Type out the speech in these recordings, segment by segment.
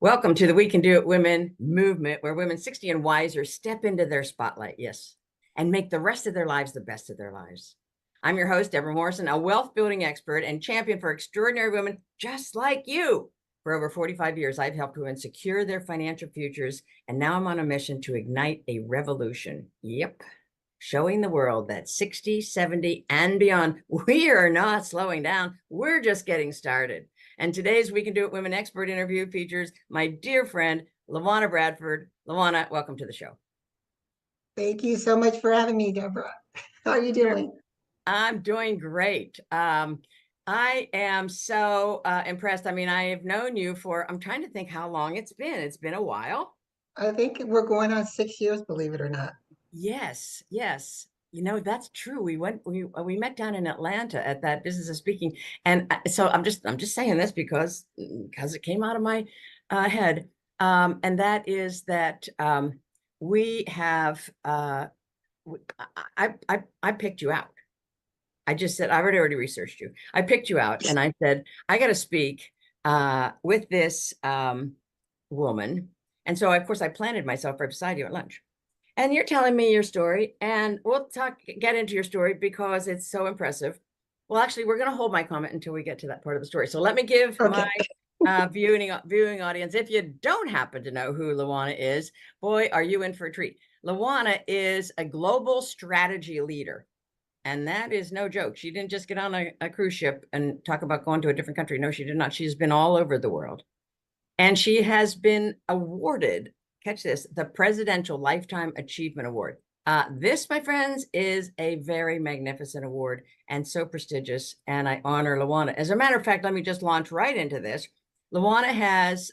Welcome to the We Can Do It Women movement, where women 60 and wiser step into their spotlight, yes, and make the rest of their lives the best of their lives. I'm your host, Debra Morrison, a wealth building expert and champion for extraordinary women just like you. For over 45 years, I've helped women secure their financial futures, and now I'm on a mission to ignite a revolution. Yep. Showing the world that 60, 70, and beyond, we are not slowing down. We're just getting started. And today's We Can Do It Women expert interview features my dear friend, LaWanna Bradford. LaWanna, welcome to the show. Thank you so much for having me, Debra. How are you doing? I'm doing great. I am so impressed. I mean, I have known you for, I'm trying to think how long it's been. It's been a while. I think we're going on 6 years, believe it or not. Yes, yes. You know, that's true. We met down in Atlanta at that Business of Speaking. And so I'm just saying this because it came out of my head. And that is that we have I picked you out. I just said, I already researched you. I picked you out and I said, I got to speak with this woman. And so, of course, I planted myself right beside you at lunch. And you're telling me your story, and we'll get into your story because it's so impressive. Well, actually, we're going to hold my comment until we get to that part of the story. So let me give my viewing audience, if you don't happen to know who LaWanna is, boy, are you in for a treat. LaWanna is a global strategy leader. And that is no joke. She didn't just get on a cruise ship and talk about going to a different country. No, she did not. She's been all over the world. And she has been awarded, catch this, the Presidential Lifetime Achievement Award. This, my friends, is a very magnificent award and so prestigious. And I honor LaWanna. As a matter of fact, let me just launch right into this. LaWanna has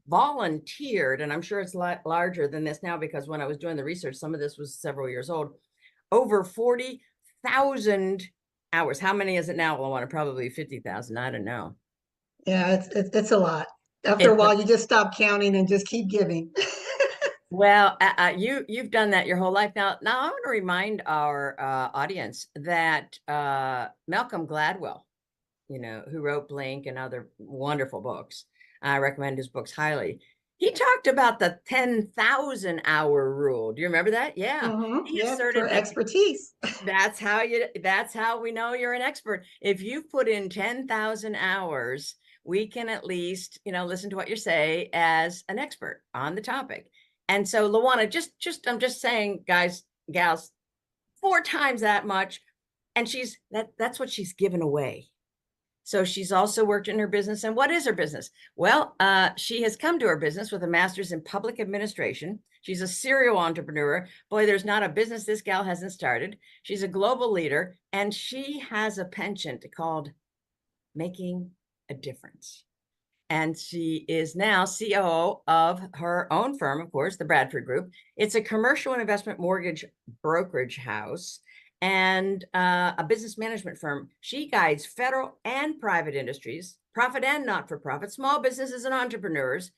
volunteered, and I'm sure it's larger than this now because when I was doing the research, some of this was several years old, over 40,000 hours. How many is it now, LaWanna? Probably 50,000. I don't know. Yeah, it's a lot. After a while, you just stop counting and just keep giving. Well, you've done that your whole life. Now I want to remind our audience that Malcolm Gladwell, who wrote Blink and other wonderful books, I recommend his books highly. He talked about the 10,000 hour rule. Do you remember that? Yeah. He asserted for expertise. That's how we know you're an expert. If you've put in 10,000 hours, we can at least, listen to what you say as an expert on the topic. And so LaWanna, I'm just saying, guys, gals, 4 times that much. And that's what she's given away. So she's also worked in her business. And what is her business? Well, she has come to her business with a master's in public administration. She's a serial entrepreneur. Boy, there's not a business this gal hasn't started. She's a global leader, and she has a penchant called Making a Difference. And she is now COO of her own firm, of course, the Bradford Group. It's a commercial and investment mortgage brokerage house and a business management firm. She guides federal and private industries, profit and not-for-profit, small businesses and entrepreneurs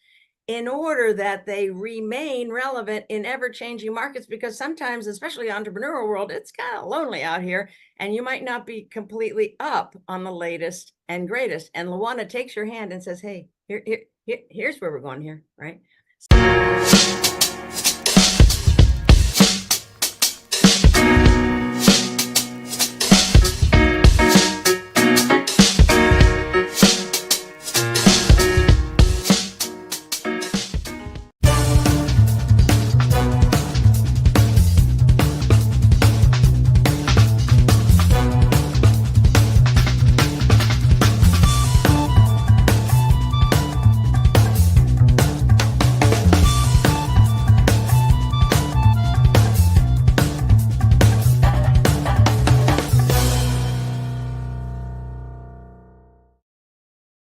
in order that they remain relevant in ever-changing markets, because sometimes, especially entrepreneurial world, it's kind of lonely out here and you might not be completely up on the latest and greatest. And LaWanna takes your hand and says, hey, here's where we're going here, right?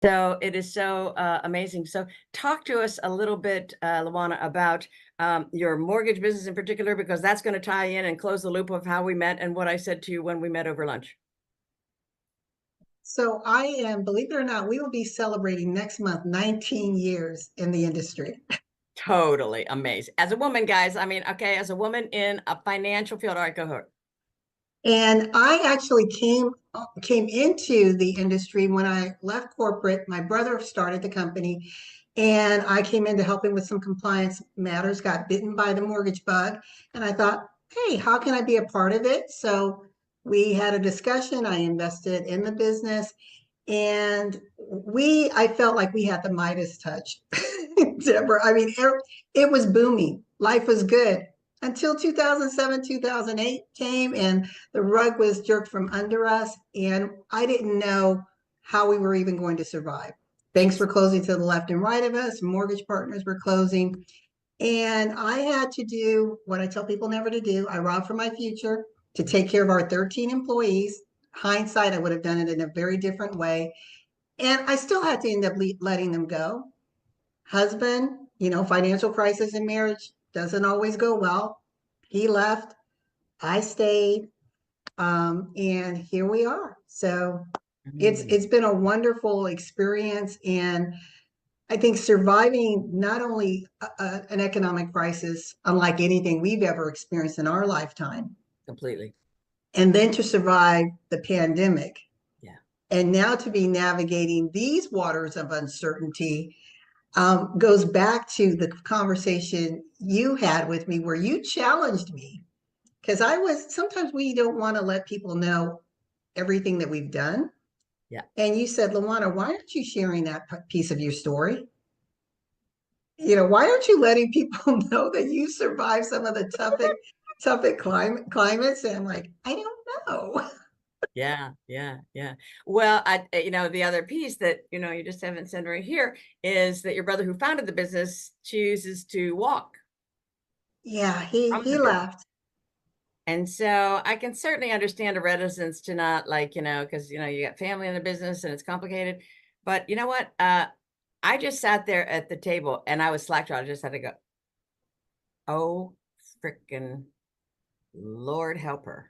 So it is so amazing. So talk to us a little bit, LaWanna, about your mortgage business in particular, because that's going to tie in and close the loop of how we met and what I said to you when we met over lunch. So I am, believe it or not, we will be celebrating next month 19 years in the industry. Totally amazing. As a woman, guys, I mean, okay, as a woman in a financial field, all right, go ahead. And I actually came into the industry when I left corporate. My brother started the company, And I came in to help him with some compliance matters, got bitten by the mortgage bug. And I thought, hey, how can I be a part of it? So we had a discussion. I invested in the business. And I felt like we had the Midas touch, Deborah. I mean, it was booming. Life was good until 2007, 2008 came, and the rug was jerked from under us. And I didn't know how we were even going to survive. Banks were closing to the left and right of us, mortgage partners were closing. And I had to do what I tell people never to do. I robbed for my future to take care of our 13 employees. Hindsight, I would have done it in a very different way. And I still had to end up letting them go. Husband, financial crisis in marriage doesn't always go well. He left, I stayed, and here we are. So it's been a wonderful experience, and I think surviving not only an economic crisis, unlike anything we've ever experienced in our lifetime, Completely. and then to survive the pandemic, Yeah. and now to be navigating these waters of uncertainty, goes back to the conversation you had with me where you challenged me. Because sometimes we don't want to let people know everything that we've done. Yeah. And you said, LaWanna, why aren't you sharing that piece of your story? Why aren't you letting people know that you survived some of the toughest climates? And I'm like, I don't know. Yeah, yeah, yeah. Well, the other piece that, you just haven't said right here is that your brother who founded the business chooses to walk Yeah, from he the business. left. And so I can certainly understand a reticence to not because, you got family in the business and it's complicated. But you know what? I just sat there at the table and I was slack-jawed. I just had to go, oh, freaking Lord help her.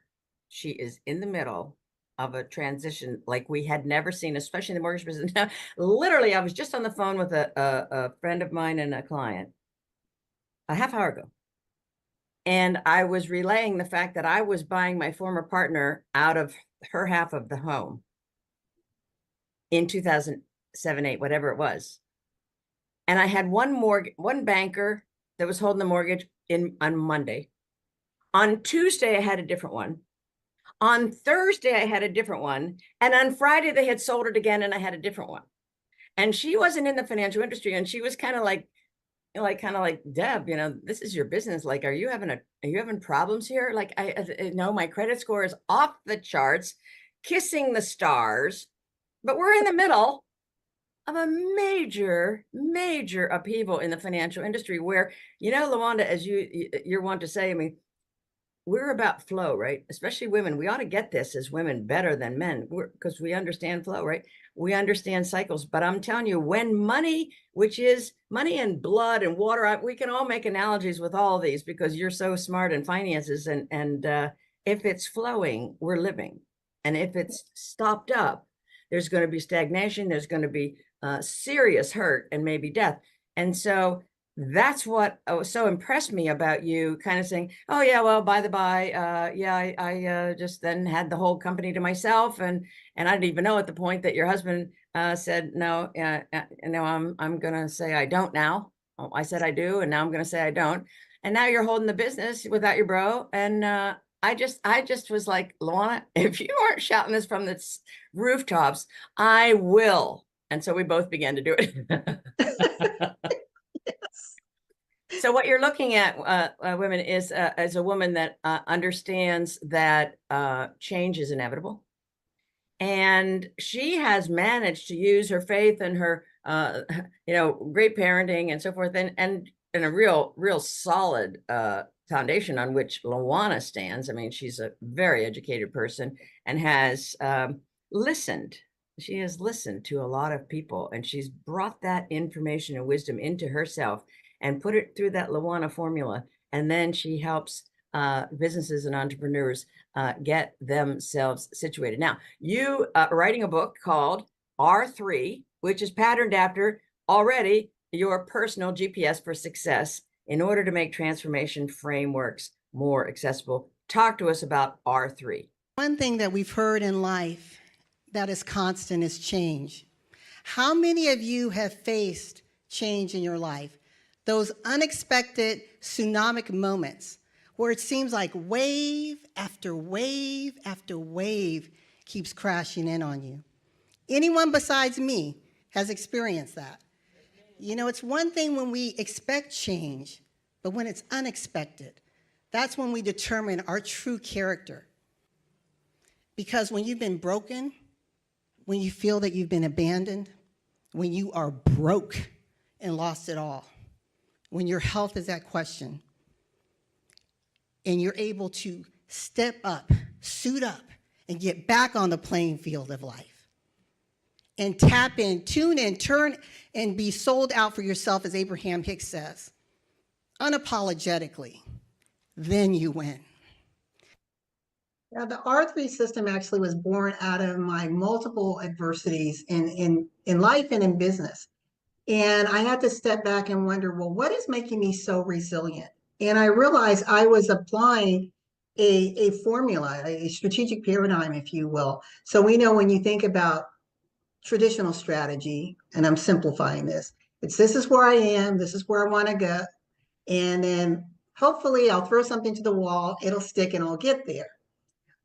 She is in the middle of a transition like we had never seen, especially in the mortgage business. Now, literally, I was just on the phone with a friend of mine and a client a half hour ago. And I was relaying the fact that I was buying my former partner out of her half of the home in 2007, 8, whatever it was. And I had one banker that was holding the mortgage on Monday. On Tuesday, I had a different one. On Thursday, I had a different one. And on Friday, they had sold it again and I had a different one. And she wasn't in the financial industry. And she was kind of like, Deb, this is your business. Like, are you having problems here? Like, I know my credit score is off the charts, kissing the stars, but we're in the middle of a major, major upheaval in the financial industry where, LaWanna, as you're one to say, I mean, we're about flow, right? Especially women. We ought to get this as women better than men because we understand flow, right? We understand cycles. But I'm telling you, when money, which is money and blood and water, we can all make analogies with all of these because you're so smart in finances. And if it's flowing, we're living. And if it's stopped up, there's going to be stagnation. There's going to be serious hurt and maybe death. And so that's what so impressed me about you kind of saying, oh yeah, well, by the by, I just then had the whole company to myself, and I didn't even know at the point that your husband said no, I'm gonna say I don't now. Oh, I said I do, and now I'm gonna say I don't, and now you're holding the business without your bro. And I just was like, LaWanna, if you aren't shouting this from the rooftops, I will. And so we both began to do it. So what you're looking at, women, is as a woman that understands that change is inevitable. And she has managed to use her faith and her, great parenting and so forth, and a real solid foundation on which LaWanna stands. I mean, she's a very educated person and has listened. She has listened to a lot of people, and she's brought that information and wisdom into herself and put it through that LaWanna formula. And then she helps businesses and entrepreneurs get themselves situated. Now, you are writing a book called R3, which is patterned after already your personal GPS for success in order to make transformation frameworks more accessible. Talk to us about R3. One thing that we've heard in life that is constant is change. How many of you have faced change in your life, those unexpected tsunamic moments where it seems like wave after wave after wave keeps crashing in on you. Anyone besides me has experienced that. You know, it's one thing when we expect change, but when it's unexpected, that's when we determine our true character. Because when you've been broken, when you feel that you've been abandoned, when you are broke and lost it all, when your health is at question, and you're able to step up, suit up, and get back on the playing field of life, and tap in, tune in, turn, and be sold out for yourself, as Abraham Hicks says, unapologetically, then you win. Now, the R3 system actually was born out of my multiple adversities in life and in business. And I had to step back and wonder, well, what is making me so resilient? And I realized I was applying a formula, a strategic paradigm, if you will. So we know when you think about traditional strategy, and I'm simplifying this, this is where I am, this is where I want to go. And then hopefully I'll throw something to the wall, it'll stick and I'll get there.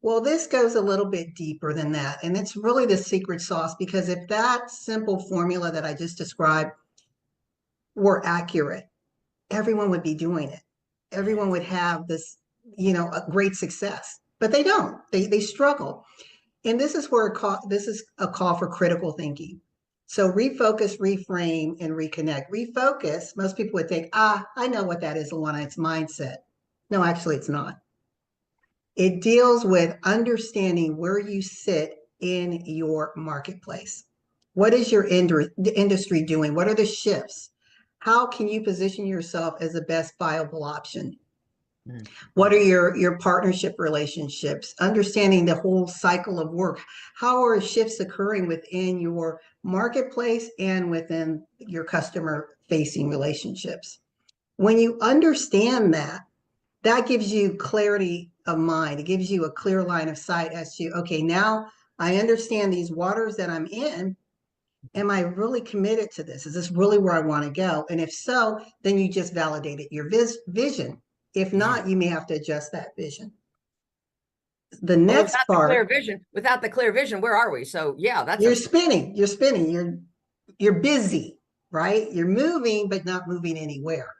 Well, this goes a little bit deeper than that. And it's really the secret sauce, because if that simple formula that I just described were accurate, everyone would be doing it. Everyone would have this, a great success, but they don't. They struggle. And this is where this is a call for critical thinking. So refocus, reframe, and reconnect. Refocus, most people would think, I know what that is, LaWanna, it's mindset. No, actually, it's not. It deals with understanding where you sit in your marketplace. What is your industry doing? What are the shifts? How can you position yourself as the best viable option? What are your partnership relationships? Understanding the whole cycle of work. How are shifts occurring within your marketplace and within your customer-facing relationships? When you understand that, that gives you clarity of mind. It gives you a clear line of sight as to, okay, now I understand these waters that I'm in. Am I really committed to this? Is this really where I want to go? And if so, then you just validated your vision. If not, you may have to adjust that vision. The next part, without the clear vision, where are we? So yeah, that's you're spinning, you're busy, right? You're moving, but not moving anywhere.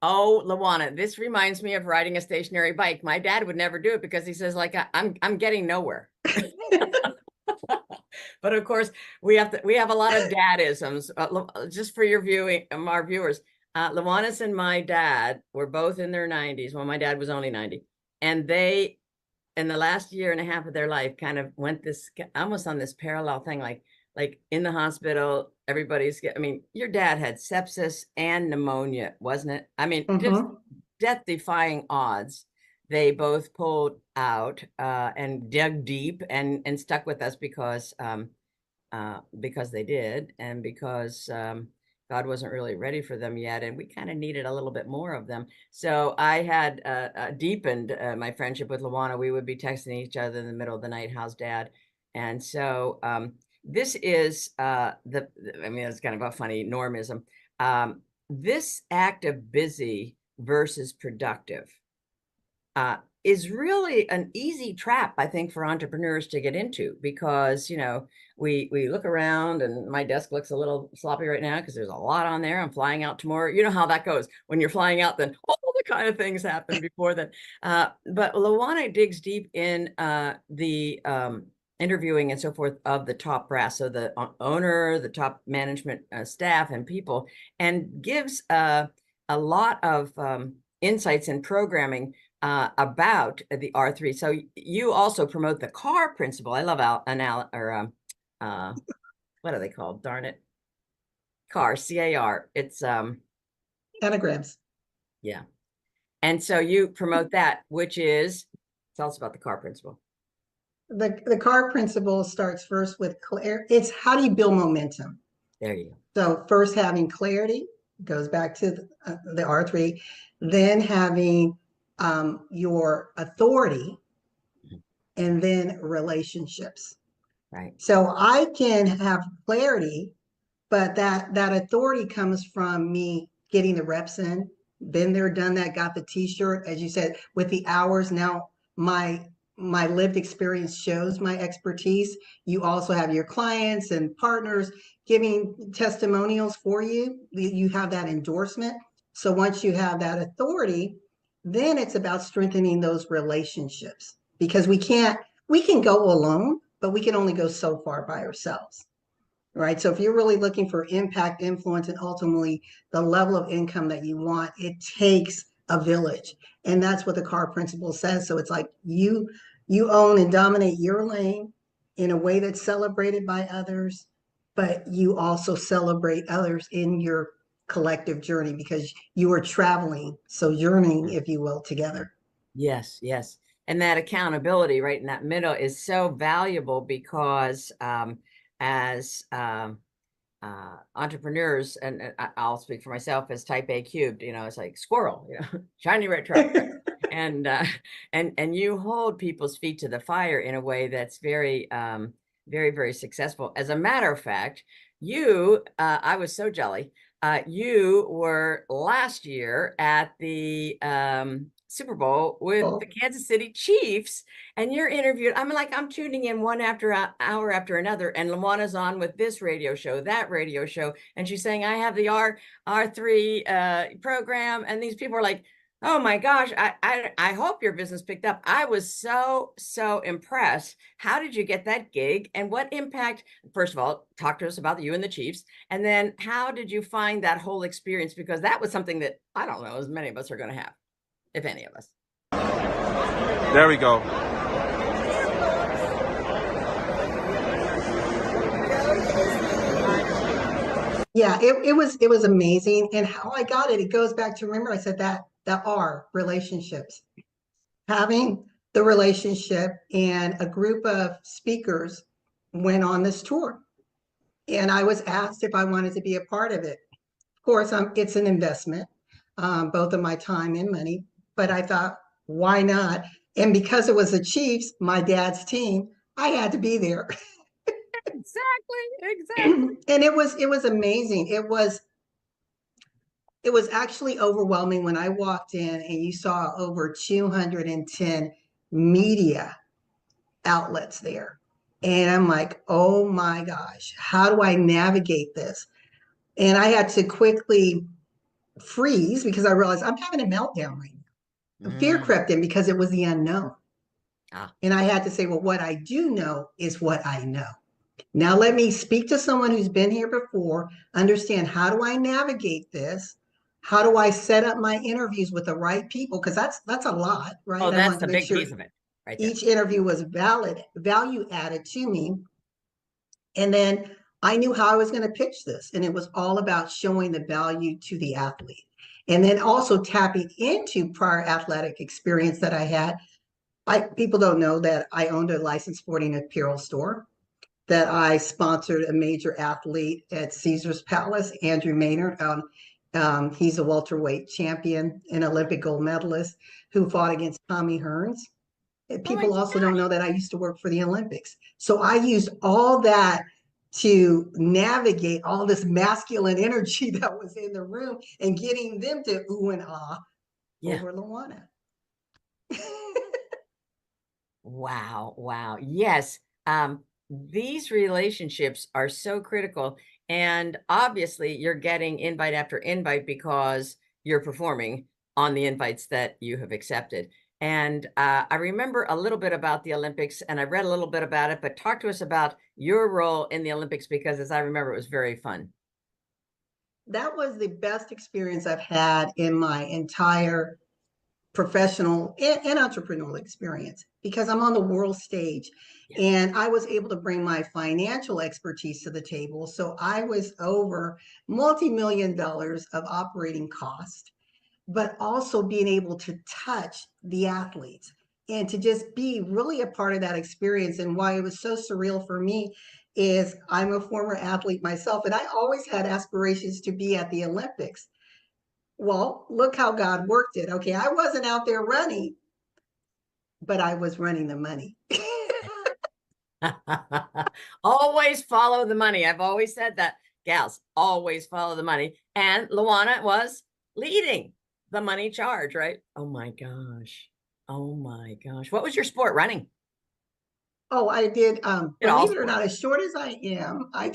Oh, LaWanna, this reminds me of riding a stationary bike. My dad would never do it because he says, like, I'm getting nowhere. But of course, we have a lot of dadisms. Just for your viewing, our viewers, LaWanna's and my dad were both in their 90s. Well, my dad was only 90, and they, in the last year and a half of their life, kind of went this almost on this parallel thing, like in the hospital, everybody's I mean, your dad had sepsis and pneumonia, wasn't it? I mean, just death-defying odds. They both pulled out and dug deep and stuck with us because they did, and because God wasn't really ready for them yet, and we kind of needed a little bit more of them. So I had deepened my friendship with LaWanna. We would be texting each other in the middle of the night, "How's Dad?" And so this is I mean, it's kind of a funny normism. This act of busy versus productive is really an easy trap, I think, for entrepreneurs to get into, because, we look around, and my desk looks a little sloppy right now because there's a lot on there. I'm flying out tomorrow. You know how that goes. When you're flying out, then all the kind of things happen before that. But LaWanna digs deep in the interviewing and so forth of the top brass, so the owner, the top management staff and people, and gives a lot of insights and programming about the R3. So you also promote the CAR principle. I love what are they called? Darn it. CAR, C-A-R. It's anagrams. Yeah. And so you promote that, which is, tell us about the CAR principle. The CAR principle starts first with it's how do you build momentum? There you go. So first, having clarity, goes back to the R3, then having your authority, and then relationships. Right. So I can have clarity, but that authority comes from me getting the reps in, been there, done that, got the t-shirt, as you said, with the hours. Now my lived experience shows my expertise. You also have your clients and partners giving testimonials for you. You have that endorsement. So once you have that authority, then it's about strengthening those relationships, because we can go alone, but we can only go so far by ourselves. Right. So if you're really looking for impact, influence, and ultimately the level of income that you want, it takes a village. And that's what the car principle says. So it's like you own and dominate your lane in a way that's celebrated by others, but you also celebrate others in your collective journey, because you are traveling, so journeying, if you will, together. Yes, yes. And that accountability right in that middle is so valuable because as entrepreneurs, and I'll speak for myself as type A cubed, it's like squirrel, shiny red truck, right? And and you hold people's feet to the fire in a way that's very, very, very successful. As a matter of fact, I was so jelly. You were last year at the Super Bowl with the Kansas City Chiefs, and you're interviewed. I'm tuning in one hour after another, and LaWanna's on with this radio show, that radio show, and she's saying, I have the R3 program, and these people are like, oh my gosh, I hope your business picked up. I was so impressed. How did you get that gig, and what impact? First of all, talk to us about you and the Chiefs, and then how did you find that whole experience? Because that was something that I don't know as many of us are going to have, if any of us. There we go. Yeah, it was amazing. And how I got it goes back to, remember I said that R, relationships. Having the relationship, and a group of speakers went on this tour. And I was asked if I wanted to be a part of it. Of course, it's an investment, both of my time and money, but I thought, why not? And because it was the Chiefs, my dad's team, I had to be there. Exactly. And it was amazing. It was actually overwhelming when I walked in and you saw over 210 media outlets there. And I'm like, oh my gosh, how do I navigate this? And I had to quickly freeze, because I realized I'm having a meltdown right now. Fear crept in because it was the unknown. And I had to say, well, what I do know is what I know. Now let me speak to someone who's been here before, understand, how do I navigate this? How do I set up my interviews with the right people? Because that's a lot, right? Oh, I that's wanted to the make big sure piece of it right there. each interview was value added to me. And then I knew how I was going to pitch this. And it was all about showing the value to the athlete. And then also tapping into prior athletic experience that I had. People don't know that I owned a licensed sporting apparel store, that I sponsored a major athlete at Caesar's Palace, Andrew Maynard. He's a welterweight champion, an Olympic gold medalist who fought against Tommy Hearns. People also don't know that I used to work for the Olympics. So I used all that to navigate all this masculine energy that was in the room and getting them to ooh and ah over LaWanna. Wow. Yes. These relationships are so critical. And obviously you're getting invite after invite because you're performing on the invites that you have accepted. And I remember a little bit about the Olympics, and I read a little bit about it, but talk to us about your role in the Olympics, because as I remember, it was very fun. That was the best experience I've had in my entire professional and entrepreneurial experience, because I'm on the world stage, and I was able to bring my financial expertise to the table. So I was over multi-million dollars of operating cost, but also being able to touch the athletes and to just be really a part of that experience. And why it was so surreal for me is I'm a former athlete myself, and I always had aspirations to be at the Olympics. Well, look how God worked it. Okay, I wasn't out there running, but I was running the money. Always follow the money. I've always said that. gals always follow the money. And LaWanna was leading the money charge, right? Oh my gosh. Oh my gosh. What was your sport, running? Oh, I did, Did all believe it or sports. not, as short as I am, I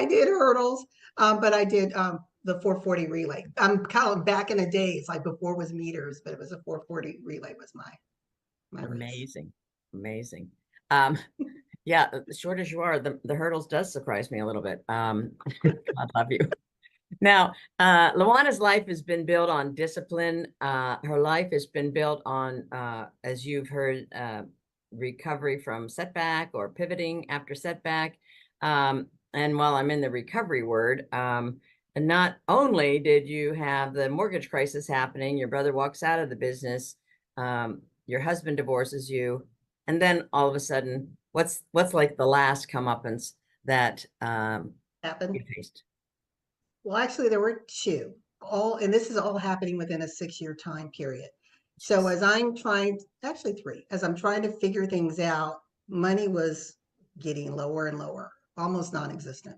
did hurdles, but I did the 440 relay. I'm kind of back in the days, like before it was meters, but it was a 440 relay was my race. Amazing. Amazing. Yeah, as short as you are, the hurdles does surprise me a little bit. God love you. Now, LaWanna's life has been built on discipline. Her life has been built on, as you've heard, recovery from setback or pivoting after setback. And while I'm in the recovery word, and not only did you have the mortgage crisis happening, your brother walks out of the business, your husband divorces you, and then all of a sudden, what's like the last comeuppance that Happened. you faced? Well, actually, there were two. And this is all happening within a 6-year time period. So as I'm trying, actually three, as I'm trying to figure things out, money was getting lower and lower, almost non-existent.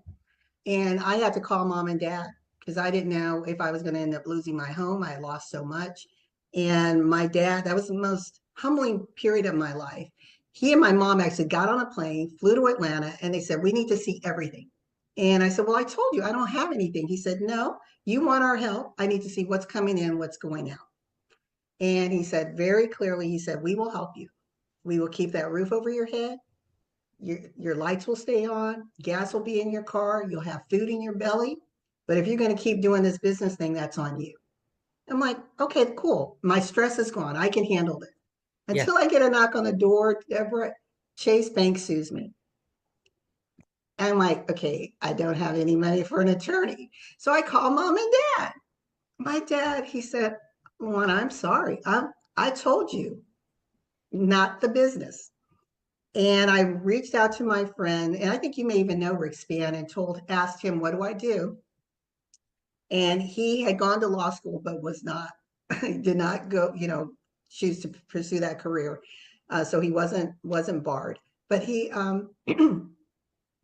And I had to call mom and dad because I didn't know if I was going to end up losing my home. I had lost so much. And my dad, that was the most humbling period of my life. He and my mom actually got on a plane, flew to Atlanta, and they said, we need to see everything. And I said, well, I told you I don't have anything. He said, no, you want our help. I need to see what's coming in, what's going out. And he said very clearly, he said, we will help you. We will keep that roof over your head. Your lights will stay on, gas will be in your car, you'll have food in your belly. But if you're going to keep doing this business thing, that's on you. I'm like, okay, cool. My stress is gone. I can handle it. Yeah. Until I get a knock on the door, Deborah, Chase Bank sues me. And I'm like, okay, I don't have any money for an attorney. So I call mom and dad. My dad, he said, "Juan, I'm sorry. I told you, not the business." And I reached out to my friend, and I think you may even know Rick Spann, and asked him, what do I do? And he had gone to law school, but was not, did not go, choose to pursue that career. So he wasn't barred. But he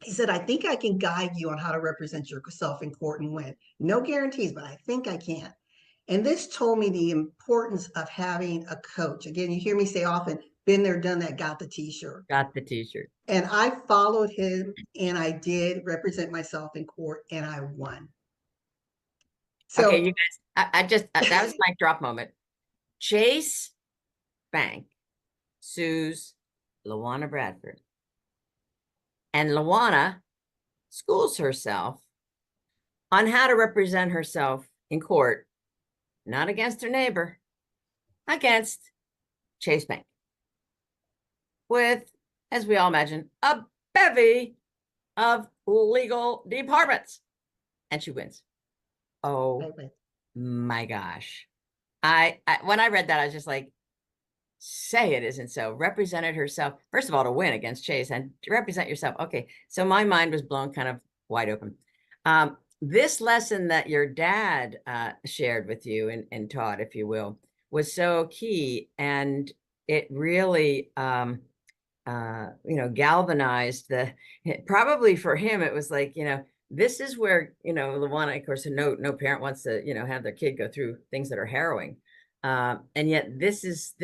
he said, I think I can guide you on how to represent yourself in court and win. No guarantees, but I think I can. And this told me the importance of having a coach. Again, you hear me say often, been there, done that, got the t-shirt. Got the t-shirt. And I followed him and I did represent myself in court and I won. Okay, So you guys, I just, that was my drop moment. Chase Bank sues LaWanna Bradford. And LaWanna schools herself on how to represent herself in court, not against her neighbor, against Chase Bank. With, as we all imagine, a bevy of legal departments. And she wins. Oh my gosh. I when I read that, I was just like, say it isn't so. Represented herself, first of all, to win against Chase and to represent yourself. Okay, so my mind was blown kind of wide open. This lesson that your dad shared with you and taught, if you will, was so key. And it really, galvanized probably for him, it was like, this is where, LaWanna, of course, no parent wants to, have their kid go through things that are harrowing. And yet this is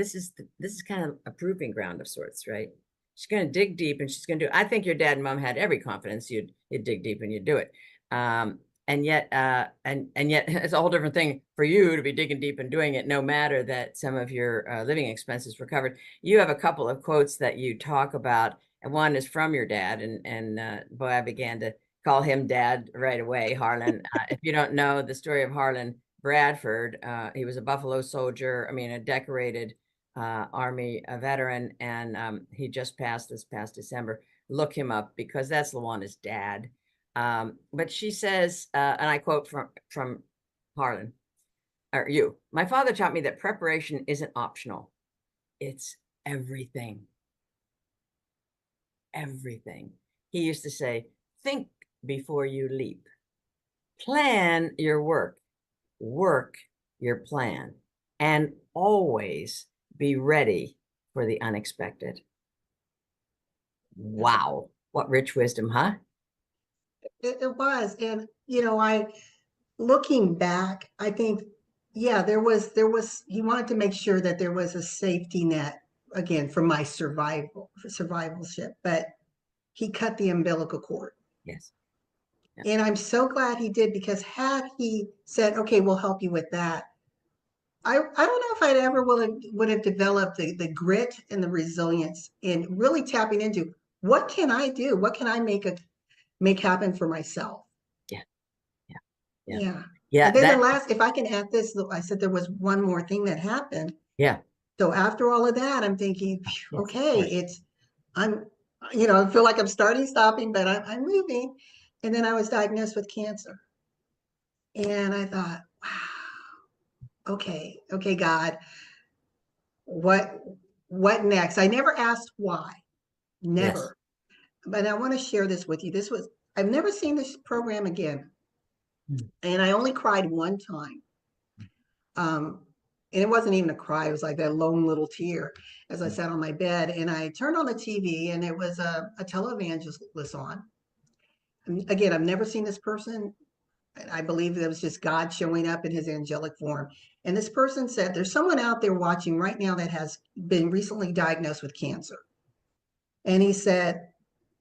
kind of a proving ground of sorts, right? She's going to dig deep and she's going to do, I think your dad and mom had every confidence you'd dig deep and you'd do it. And yet it's a whole different thing for you to be digging deep and doing it, no matter that some of your living expenses were covered. You have a couple of quotes that you talk about, and one is from your dad, and boy, I began to call him dad right away, Harlan. If you don't know the story of Harlan Bradford, he was a Buffalo soldier, a decorated Army veteran, and he just passed this past December. Look him up because that's LaWanna's dad. But she says, and I quote from Harlan, or you, my father taught me that preparation isn't optional. It's everything. Everything. He used to say, think before you leap. Plan your work. Work your plan. And always be ready for the unexpected. Wow. What rich wisdom, huh? It was. And, looking back, I think, yeah, he wanted to make sure that there was a safety net again for my survivalship, but he cut the umbilical cord. Yes. Yeah. And I'm so glad he did, because had he said, okay, we'll help you with that, I don't know if I'd ever would have developed the grit and the resilience in really tapping into what can I do? What can I make happen for myself? Yeah. Yeah. Yeah. Yeah. And Yeah. then the last, if I can add this, I said there was one more thing that happened. Yeah. So after all of that, I'm thinking, Yes, okay, I'm, I feel like I'm stopping, but I'm moving. And then I was diagnosed with cancer. And I thought, wow, okay, God, what next? I never asked why, yes. never. But I want to share this with you. I've never seen this program again. Mm. And I only cried one time. And it wasn't even a cry. It was like that lone little tear as I sat on my bed, and I turned on the TV, and it was a televangelist on. And again, I've never seen this person. I believe it was just God showing up in his angelic form. And this person said, there's someone out there watching right now that has been recently diagnosed with cancer. And he said,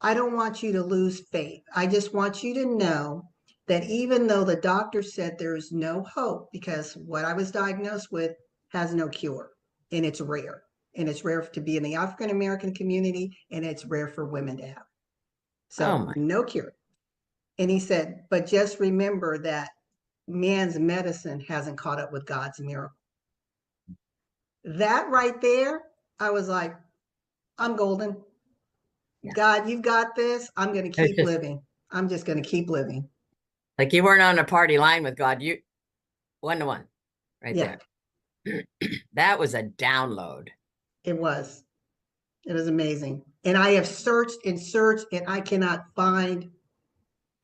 I don't want you to lose faith. I just want you to know that even though the doctor said there is no hope, because what I was diagnosed with has no cure, and it's rare. And it's rare to be in the African American community, and it's rare for women to have. Oh So my. no cure. And he said, but just remember that man's medicine hasn't caught up with God's miracle. That right there, I was like, I'm golden. Yeah. God, you've got this. I'm going to It's keep just living. I'm just going to keep living. like you weren't on a party line with God. You 1-to-1 right Yeah, there. That was a download. it was. It was amazing. And I have searched and searched, and I cannot find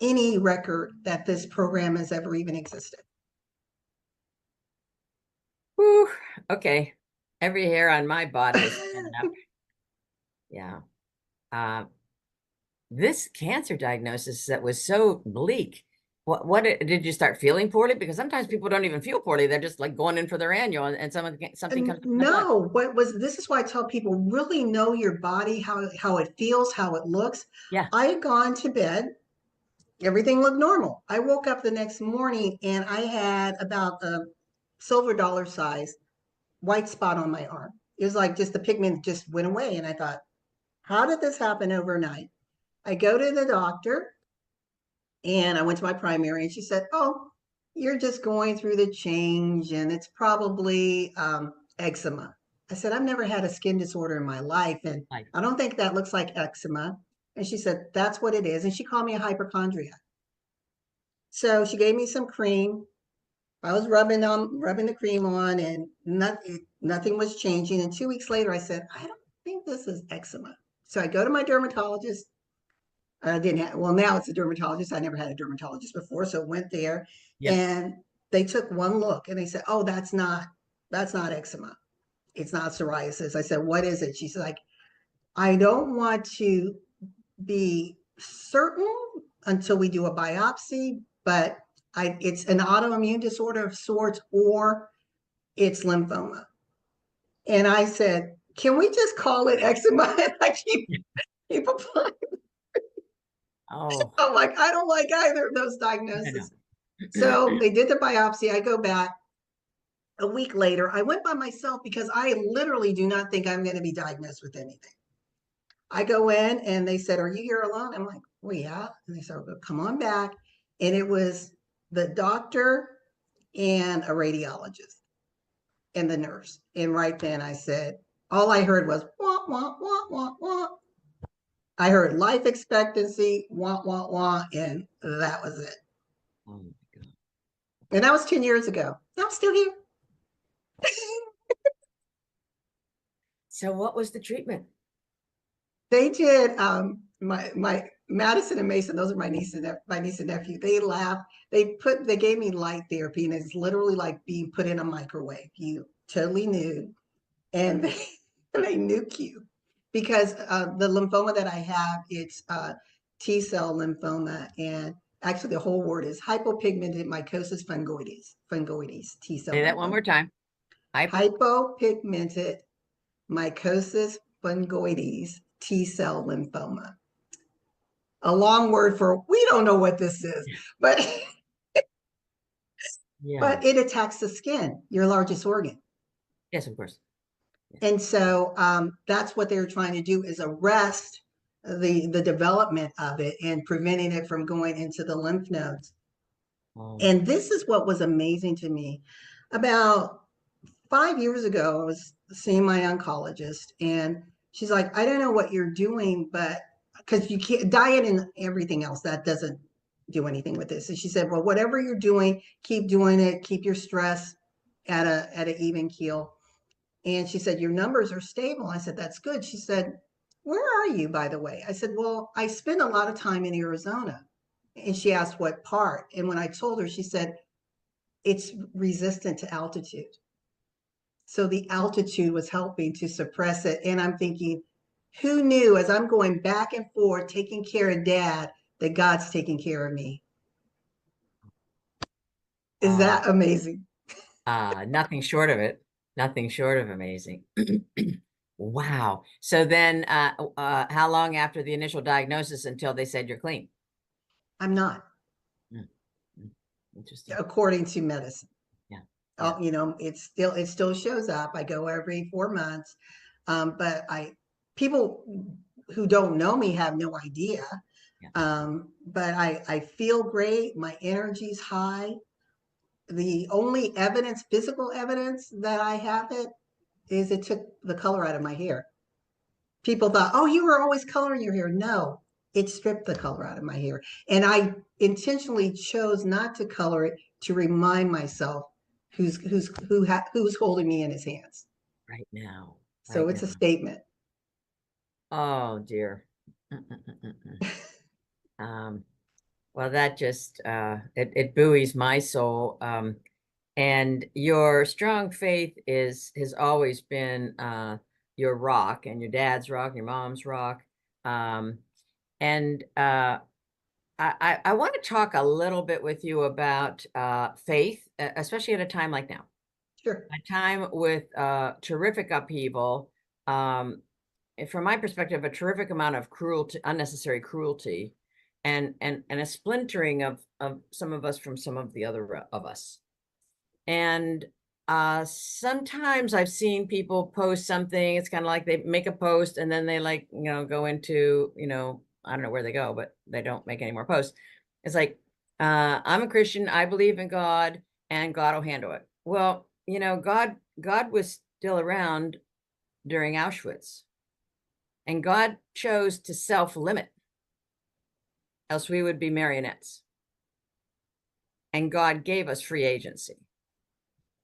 any record that this program has ever even existed. Whew. Okay. Every hair on my body is standing up. Yeah. This cancer diagnosis that was so bleak. What did you start feeling poorly? Because sometimes people don't even feel poorly. They're just like going in for their annual, and something comes up in the blood. No, this is why I tell people, really know your body, how it feels, how it looks. Yeah. I had gone to bed, everything looked normal. I woke up the next morning, and I had about a silver dollar size white spot on my arm. It was like just the pigment just went away. And I thought, how did this happen overnight? I go to the doctor, and I went to my primary, and she said, oh, you're just going through the change, and it's probably eczema. I said, I've never had a skin disorder in my life, and I don't think that looks like eczema. And she said, that's what it is. And she called me a hypochondriac. So she gave me some cream. I was rubbing the cream on, and nothing was changing. And 2 weeks later, I said, I don't think this is eczema. So I go to my dermatologist. I didn't have, well, now it's a dermatologist. I never had a dermatologist before. So went there, Yep. and they took one look, and they said, oh, that's not eczema. It's not psoriasis. I said, what is it? She's like, I don't want to be certain until we do a biopsy, but it's an autoimmune disorder of sorts, or it's lymphoma. And I said, can we just call it eczema? And I keep applying. Oh. I'm like, I don't like either of those diagnoses. So they did the biopsy. I go back a week later. I went by myself because I literally do not think I'm going to be diagnosed with anything. I go in, and they said, are you here alone? I'm like, well, yeah. And they said, well, come on back. And it was the doctor and a radiologist and the nurse. And right then I said, all I heard was wah, wah, wah, wah, wah. I heard life expectancy, wah, wah, wah, and that was it. Oh my God. And that was 10 years ago. I'm still here. So what was the treatment? They did my Madison and Mason, those are my niece and nephew. They laughed. They gave me light therapy, and it's literally like being put in a microwave. You totally nude, and they nuke you because the lymphoma that I have, it's T cell lymphoma. And actually the whole word is hypopigmented mycosis fungoides, T cell Say that one lymphoma. more time. Hypopigmented mycosis fungoides, T cell lymphoma. A long word for, we don't know what this is, but Yeah. but it attacks the skin, your largest organ. Yes, of course. And so that's what they're trying to do, is arrest the development of it and preventing it from going into the lymph nodes. Oh. And this is what was amazing to me. About 5 years ago, I was seeing my oncologist, and she's like, I don't know what you're doing, but because you can't diet and everything else, that doesn't do anything with this. And she said, well, whatever you're doing, keep doing it, keep your stress at an even keel. And she said, your numbers are stable. I said, that's good. She said, where are you, by the way? I said, well, I spend a lot of time in Arizona. And she asked what part. And when I told her, she said, it's resistant to altitude. So the altitude was helping to suppress it. And I'm thinking, who knew, as I'm going back and forth, taking care of Dad, that God's taking care of me? Is that amazing? Nothing short of it. Nothing short of amazing. Wow. So then how long after the initial diagnosis until they said you're clean? I'm not. Interesting. According to medicine. Yeah. You know, it still shows up. I go every 4 months. But people who don't know me have no idea. Yeah. But I feel great. My energy's high. The only evidence, physical evidence that I have is it took the color out of my hair. People thought, oh, you were always coloring your hair. No, it stripped the color out of my hair. And I intentionally chose not to color it to remind myself who's holding me in his hands. Right now. So it's a statement. Oh dear. Well, that just it buoys my soul. And your strong faith has always been your rock, and your dad's rock, your mom's rock. And I want to talk a little bit with you about faith, especially at a time like now. Sure. A time with terrific upheaval. From my perspective, a terrific amount of cruelty, unnecessary cruelty, and a splintering of some of us from some of the other of us. And sometimes I've seen people post something. It's kind of like they make a post and then they go into, I don't know where they go, but they don't make any more posts. It's like, I'm a Christian. I believe in God, and God will handle it. Well, God was still around during Auschwitz, and God chose to self-limit, else we would be marionettes. And God gave us free agency.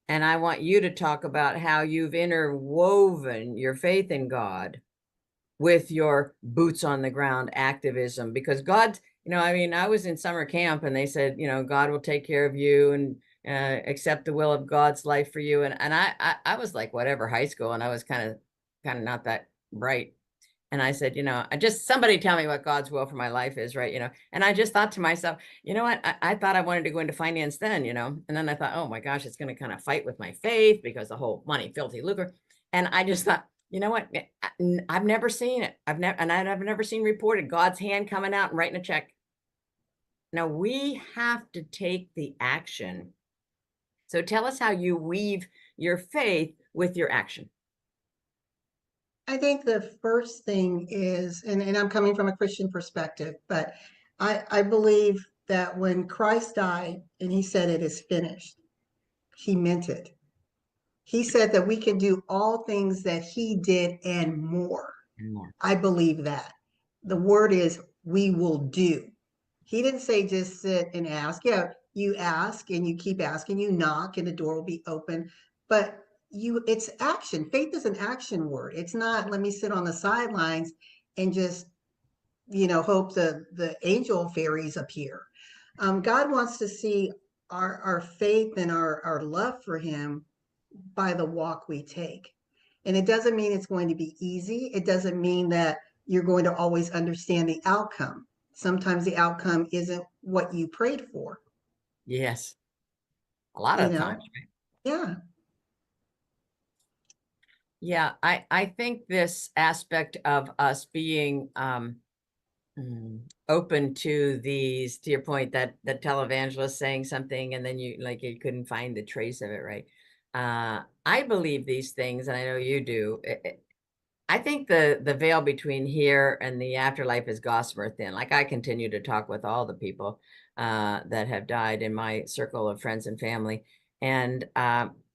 And I want you to talk about how you've interwoven your faith in God with your boots on the ground activism, because God, I was in summer camp and they said, God will take care of you and accept the will of God's life for you. And I was like, whatever, high school. And I was kind of not that bright. And I said, somebody tell me what God's will for my life is, right? And I just thought to myself, you know what? I thought I wanted to go into finance then, and then I thought, oh my gosh, it's going to kind of fight with my faith because the whole money, filthy lucre. And I just thought, you know what? I've never seen it. I've never seen reported God's hand coming out and writing a check. Now we have to take the action. So tell us how you weave your faith with your action. I think the first thing is, and I'm coming from a Christian perspective, but I believe that when Christ died and he said it is finished, he meant it. He said that we can do all things that he did and more. I believe that. The word is we will do. He didn't say just sit and ask. Yeah, you ask and you keep asking, you knock and the door will be open. But it's action. Faith is an action word. It's not let me sit on the sidelines and just hope the angel fairies appear. God wants to see our faith and our love for him by the walk we take. And it doesn't mean it's going to be easy. It doesn't mean that you're going to always understand the outcome. sometimes the outcome isn't what you prayed for, Yes. A lot you of know? times. Yeah. Yeah, I think this aspect of us being open to these, to your point, that the televangelist saying something and then you couldn't find the trace of it, right? I believe these things, and I know you do. I think the veil between here and the afterlife is gossamer thin. Like, I continue to talk with all the people that have died in my circle of friends and family, and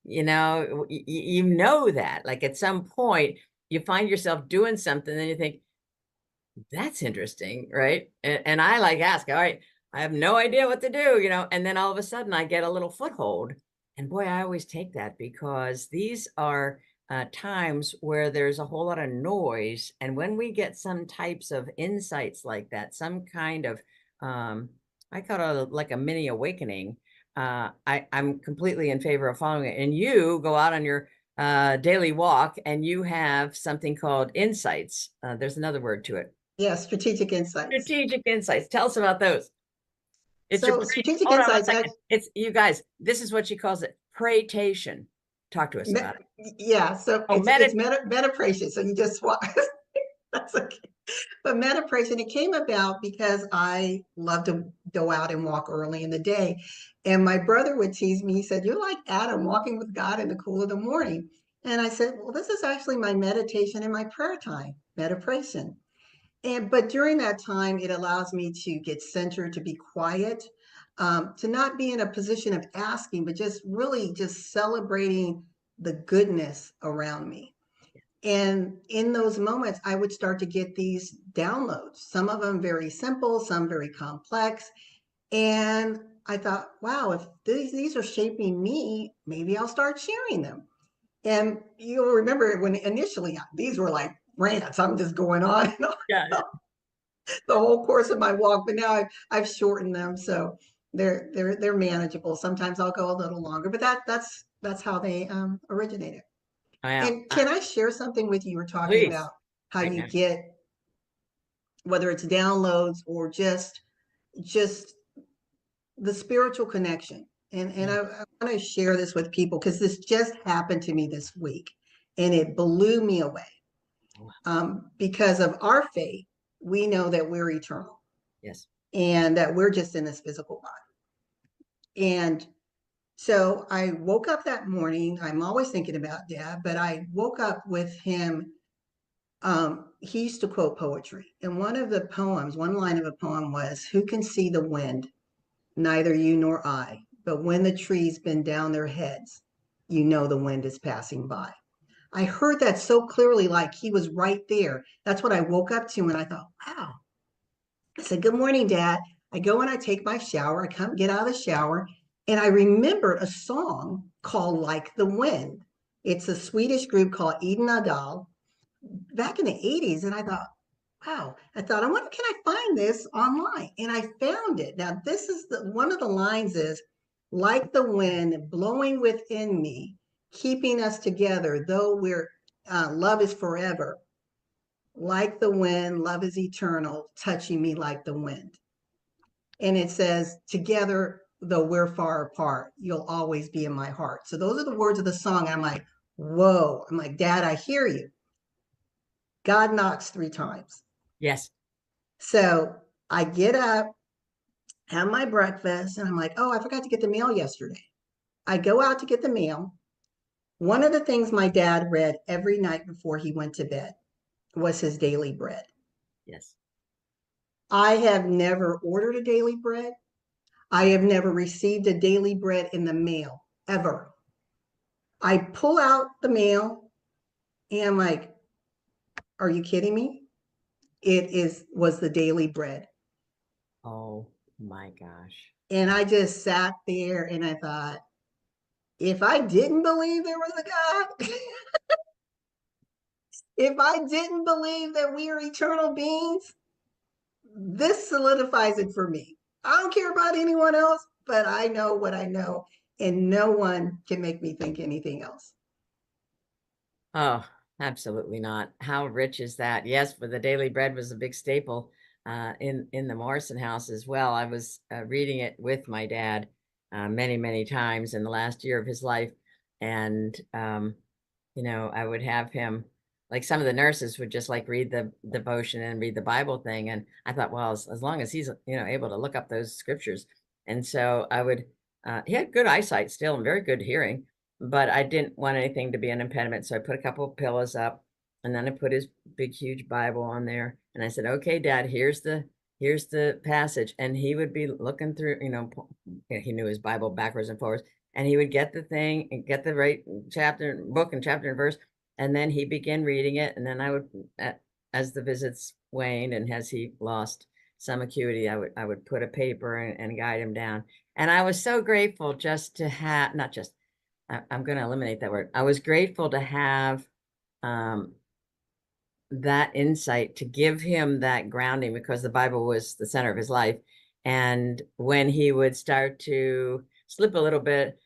you know that, like, at some point you find yourself doing something, and you think, that's interesting, right? And I like ask, all right, I have no idea what to do, and then all of a sudden I get a little foothold. And boy, I always take that, because these are times where there's a whole lot of noise. And when we get some types of insights like that, some kind of, I call it like a mini awakening, I'm completely in favor of following it. And you go out on your daily walk and you have something called insights. There's another word to it. Yeah. Strategic insights. Strategic insights. Tell us about those. It's your So strategic hold on one insights, second. It's, you guys, this is what she calls it. Praytation. Talk to us about it. yeah. So Oh, it's metapration. So you just swap. That's okay. But metapration, it came about because I love to go out and walk early in the day. And my brother would tease me. He said, "You're like Adam walking with God in the cool of the morning." And I said, "Well, this is actually my meditation and my prayer time, metapration." But during that time, it allows me to get centered, to be quiet, to not be in a position of asking, but just really just celebrating the goodness around me. And in those moments, I would start to get these downloads, some of them very simple, some very complex. And I thought, wow, if these are shaping me, maybe I'll start sharing them. And you'll remember when initially these were like rants. I'm just going on and on Yeah. the whole course of my walk, but now I've shortened them, so they're manageable. Sometimes I'll go a little longer, but that's how they originated. And can I share something with you? You were talking Please. about how Right you now. get, whether it's downloads or just the spiritual connection. And I want to share this with people because this just happened to me this week, and it blew me away. Because of our faith, we know that we're eternal. Yes. And that we're just in this physical body. And so I woke up that morning. I'm always thinking about Dad, but I woke up with him. He used to quote poetry. And one of the poems, one line of a poem was, "Who can see the wind? Neither you nor I. But when the trees bend down their heads, you know the wind is passing by." I heard that so clearly, like he was right there. That's what I woke up to. And I thought, wow. I said, "Good morning, Dad." I go and I take my shower. I come get out of the shower, and I remembered a song called "Like the Wind." It's a Swedish group called Eden Adal back in the 80s. And I thought, wow. I wonder, can I find this online? And I found it. Now, this is one of the lines is, "Like the wind blowing within me, keeping us together, though love is forever. Like the wind, love is eternal, touching me like the wind." And it says, "Together, though we're far apart, you'll always be in my heart." So those are the words of the song. I'm like, whoa. I'm like, Dad, I hear you. God knocks 3 times. Yes. So I get up, have my breakfast, and I'm like, oh, I forgot to get the mail yesterday. I go out to get the mail. One of the things my dad read every night before he went to bed was his daily bread. Yes. I have never ordered a daily bread. I have never received a daily bread in the mail, ever. I pull out the mail and I'm like, are you kidding me? Was the daily bread. Oh my gosh. And I just sat there and I thought, if I didn't believe there was a God, if I didn't believe that we are eternal beings, this solidifies it for me. I don't care about anyone else, but I know what I know, and no one can make me think anything else. Oh, absolutely not. How rich is that? Yes, but the daily bread was a big staple. in the Morrison house as well. I was reading it with my dad many times in the last year of his life, and I would have him, like some of the nurses would just like read the devotion and read the Bible thing, and I thought, well, as long as he's able to look up those scriptures, and so I would. He had good eyesight still and very good hearing, but I didn't want anything to be an impediment, so I put a couple of pillows up, and then I put his big huge Bible on there, and I said, "Okay, Dad, here's the passage," and he would be looking through. He knew his Bible backwards and forwards, and he would get the thing and get the right book and chapter and verse, and then he began reading it, and then I would, as the visits waned and as he lost some acuity, I would put a paper and guide him down. And I was so grateful just to have, not just, I'm going to eliminate that word. I was grateful to have that insight, to give him that grounding, because the Bible was the center of his life. And when he would start to slip a little bit,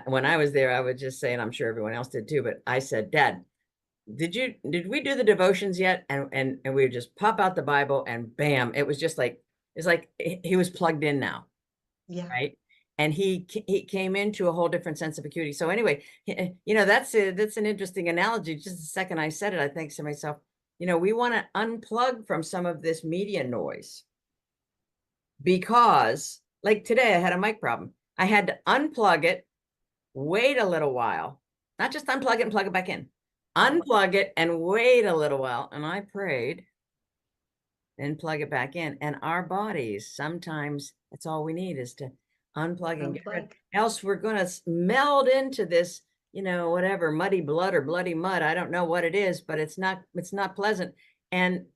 when I was there, I would just say, and I'm sure everyone else did too, but I said, "Dad, did we do the devotions yet?" And we would just pop out the Bible, and bam, it was just like, it's like he was plugged in now. Yeah. Right. And he came into a whole different sense of acuity. So anyway, that's an interesting analogy. Just the second I said it, I think to myself, we want to unplug from some of this media noise, because like today I had a mic problem. I had to unplug it, wait a little while, not just unplug it and plug it back in, unplug it and wait a little while. And I prayed and plug it back in. And our bodies, sometimes that's all we need, is to unplug and get rid. Else we're going to meld into this, whatever, muddy blood or bloody mud. I don't know what it is, but it's not pleasant. And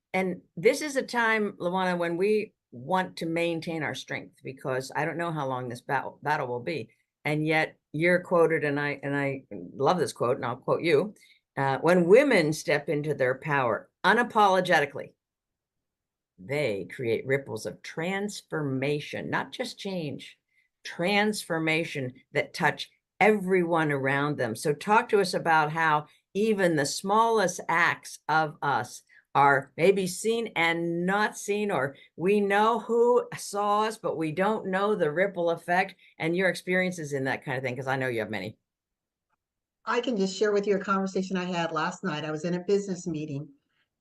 this is a time, LaWanna, when we want to maintain our strength, because I don't know how long this battle will be. And yet you're quoted, and I love this quote, and I'll quote you. When women step into their power unapologetically, they create ripples of transformation, not just change, transformation that touch everyone around them. So talk to us about how even the smallest acts of us are maybe seen and not seen, or we know who saw us, but we don't know the ripple effect, and your experiences in that kind of thing, because I know you have many. I can just share with you a conversation I had last night. I was in a business meeting,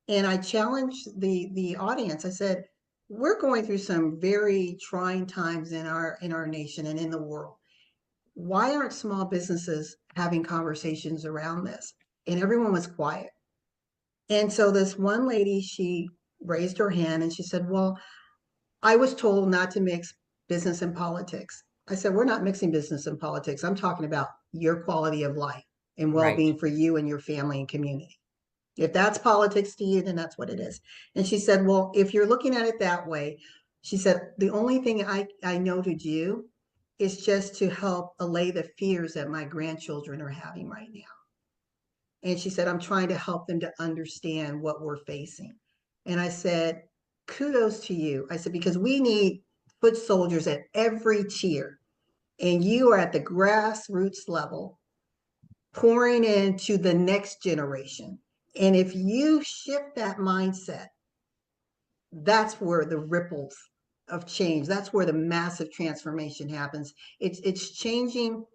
and I challenged the audience. I said, we're going through some very trying times in our nation and in the world. Why aren't small businesses having conversations around this? And everyone was quiet. And so this one lady, she raised her hand and she said, well, I was told not to mix business and politics. I said, we're not mixing business and politics. I'm talking about your quality of life and well-being for you and your family and community. If that's politics to you, then that's what it is. And she said, well, if you're looking at it that way, she said, the only thing I know to do is just to help allay the fears that my grandchildren are having right now. And she said, I'm trying to help them to understand what we're facing. And I said, kudos to you. I said, because we need foot soldiers at every tier. And you are at the grassroots level, pouring into the next generation. And if you shift that mindset, that's where the ripples of change, that's where the massive transformation happens. It's changing.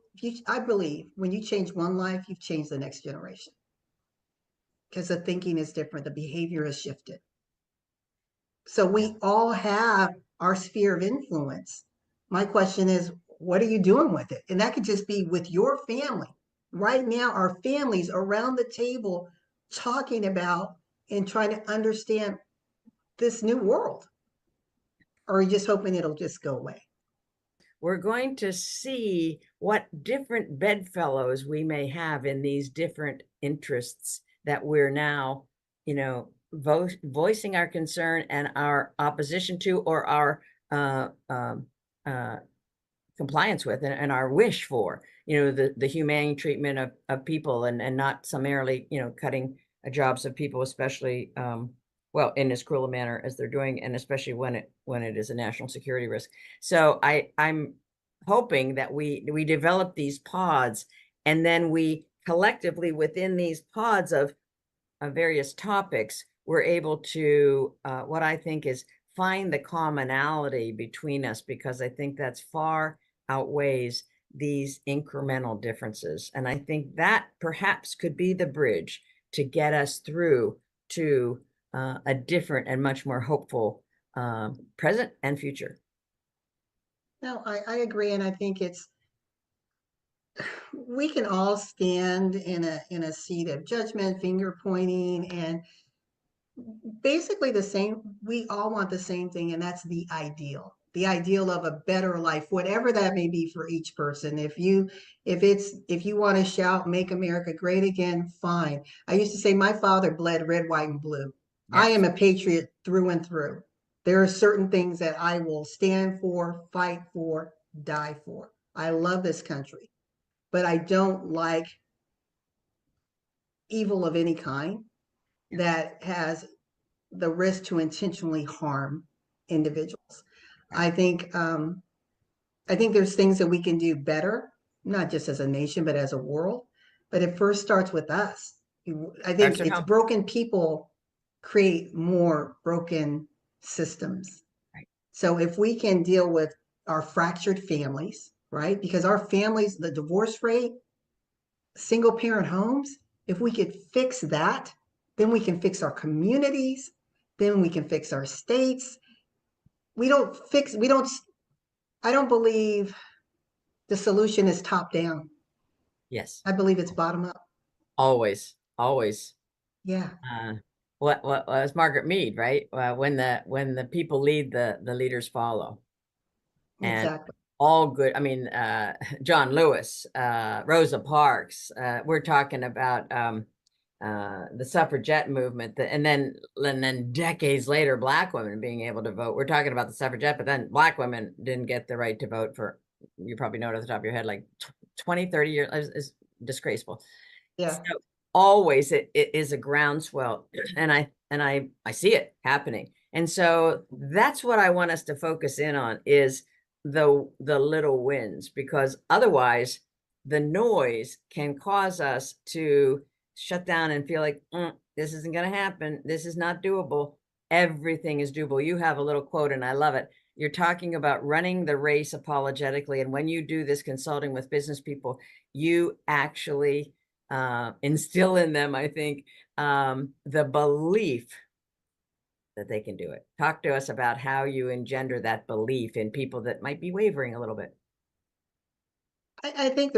I believe when you change one life, you've changed the next generation, because the thinking is different, the behavior has shifted. So we all have our sphere of influence. My question is, what are you doing with it? And that could just be with your family. Right now, our families around the table talking about and trying to understand this new world. Or are you just hoping it'll just go away? We're going to see what different bedfellows we may have in these different interests that we're now, voicing our concern and our opposition to, or our compliance with, and our wish for, the humane treatment of people, and not summarily, cutting jobs of people, especially well, in as cruel a manner as they're doing, and especially when it is a national security risk. So I'm hoping that we develop these pods, and then we collectively within these pods of various topics, we're able to what I think is find the commonality between us, because I think that's far outweighs these incremental differences. And I think that perhaps could be the bridge to get us through to a different and much more hopeful present and future. No, I agree. And I think we can all stand in a seat of judgment, finger pointing, and basically we all want the same thing, and that's the ideal of a better life, whatever that may be for each person. If you want to shout, make America great again, fine. I used to say my father bled red, white, and blue. I Yes. am a patriot through and through. There are certain things that I will stand for, fight for, die for. I love this country, but I don't like evil of any kind that has the risk to intentionally harm individuals. I think there's things that we can do better, not just as a nation, but as a world. But it first starts with us. I think it's broken people create more broken systems. Right. So if we can deal with our fractured families, right? Because our families, the divorce rate, single parent homes, if we could fix that, then we can fix our communities, then we can fix our states. I don't believe the solution is top down. Yes. I believe it's bottom up. Always. Yeah. What was Margaret Mead, right? When the people lead, the leaders follow. And Exactly. all good. I mean, John Lewis, Rosa Parks. We're talking about the suffragette movement, and then decades later, Black women being able to vote. We're talking about the suffragette, but then Black women didn't get the right to vote for, you probably know it off the top of your head, like 20, 30 years. Is disgraceful. Yeah. So always it is a groundswell, and I see it happening. And so that's what I want us to focus in on, is the little wins, because otherwise the noise can cause us to shut down and feel like this isn't going to happen, this is not doable. Everything is doable. You have a little quote and I love it. You're talking about running the race apologetically, and when you do this consulting with business people, you actually instill in them, I think, the belief that they can do it. Talk to us about how you engender that belief in people that might be wavering a little bit. I think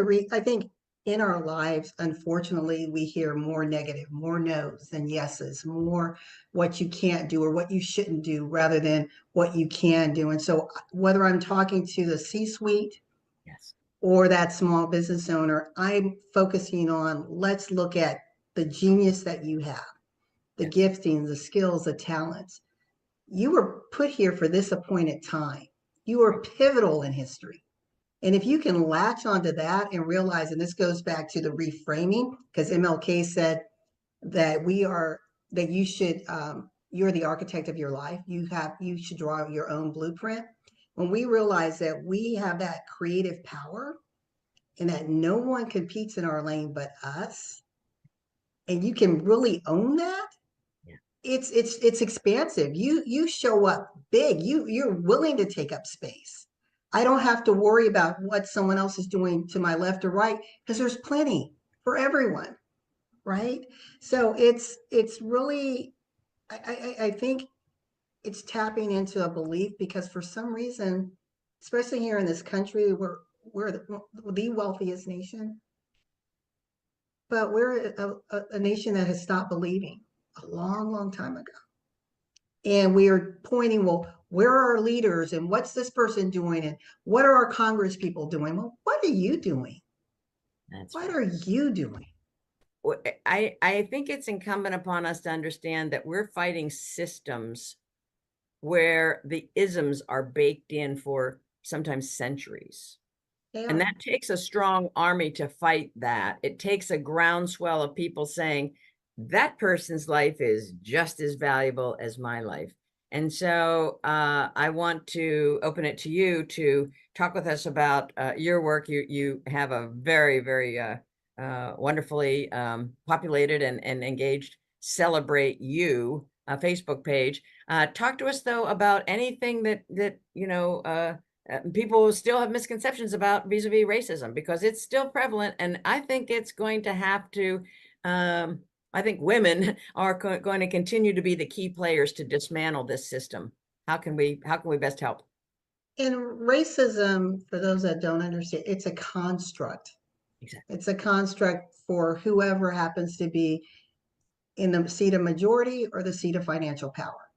in our lives, unfortunately, we hear more negative, more no's than yeses, more what you can't do or what you shouldn't do rather than what you can do. And so whether I'm talking to the C-suite, yes, or that small business owner, I'm focusing on, let's look at the genius that you have, the yes, gifting, the skills, the talents. You were put here for this appointed time. You were pivotal in history. And if you can latch onto that and realize, and this goes back to the reframing, because MLK said that you're the architect of your life. You should draw your own blueprint. When we realize that we have that creative power and that no one competes in our lane but us, and you can really own that, yeah, it's expansive. You show up big. You're willing to take up space. I don't have to worry about what someone else is doing to my left or right, because there's plenty for everyone, right? So it's really, I think it's tapping into a belief, because for some reason, especially here in this country, we're the wealthiest nation, but we're a nation that has stopped believing a long, long time ago. And we are pointing, well, where are our leaders and what's this person doing and what are our Congress people doing? Well, what are you doing? What are you doing? I think it's incumbent upon us to understand that we're fighting systems where the isms are baked in for sometimes centuries. And that takes a strong army to fight that. It takes a groundswell of people saying that person's life is just as valuable as my life. And so I want to open it to you to talk with us about your work. You have a very, very wonderfully populated and engaged Celebrate You Facebook page. Talk to us though about anything that people still have misconceptions about vis-a-vis racism, because it's still prevalent, and I think it's going to have to. I think women are going to continue to be the key players to dismantle this system. How can we best help? And racism, for those that don't understand, it's a construct. Exactly. It's a construct for whoever happens to be in the seat of majority or the seat of financial power.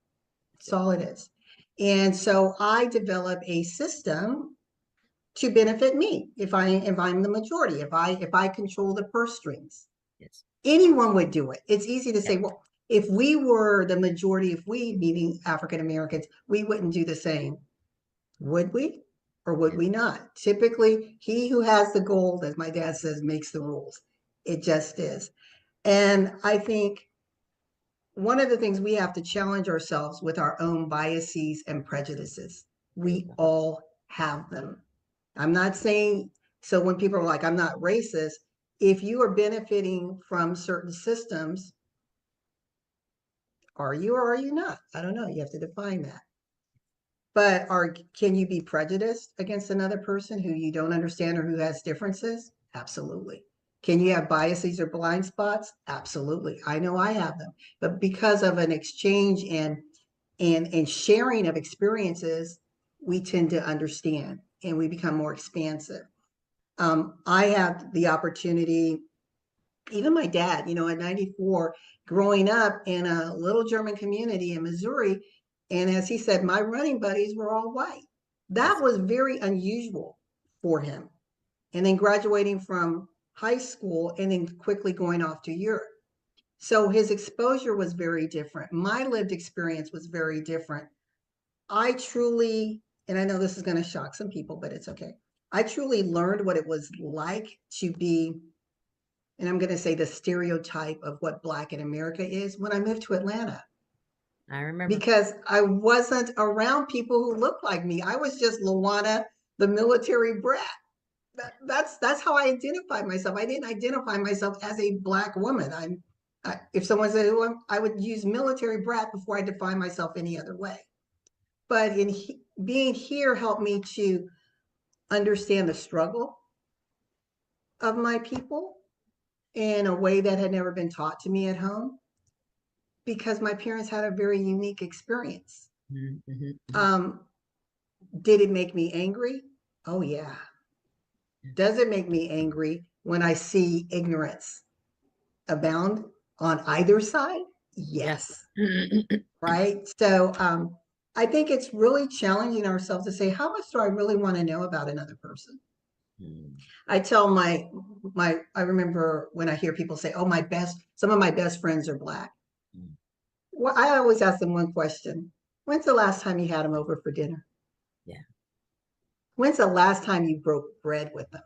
That's all it is. And so I develop a system to benefit me if I'm the majority, if I control the purse strings. Yes. Anyone would do it. It's easy to say, Yeah. well, if we were the majority, if we, meaning African Americans, we wouldn't do the same. Would we? Or would we not? Typically, he who has the gold, as my dad says, makes the rules. It just is. And I think one of the things we have to challenge ourselves with our own biases and prejudices. We all have them. I'm not saying, so when people are like, I'm not racist, if you are benefiting from certain systems, are you or are you not? I don't know. You have to define that. But can you be prejudiced against another person who you don't understand or who has differences? Absolutely. Can you have biases or blind spots? Absolutely. I know I have them. But because of an exchange and sharing of experiences, we tend to understand and we become more expansive. I had the opportunity, even my dad, at 94, growing up in a little German community in Missouri. And as he said, my running buddies were all white. That was very unusual for him. And then graduating from high school and then quickly going off to Europe. So his exposure was very different. My lived experience was very different. I truly, and I know this is going to shock some people, but it's okay. I truly learned what it was like to be, and I'm going to say the stereotype of what Black in America is, when I moved to Atlanta. I remember. Because I wasn't around people who looked like me. I was just LaWanna, the military brat. That's how I identified myself. I didn't identify myself as a Black woman. If someone said who I would use military brat before I define myself any other way. But being here helped me to understand the struggle of my people in a way that had never been taught to me at home, because my parents had a very unique experience. Did it make me angry? Oh yeah. Does it make me angry when I see ignorance abound on either side? Yes. Right. So I think it's really challenging ourselves to say, how much do I really want to know about another person? I tell I remember when I hear people say, oh, some of my best friends are Black. Well, I always ask them one question. When's the last time you had them over for dinner? Yeah. When's the last time you broke bread with them?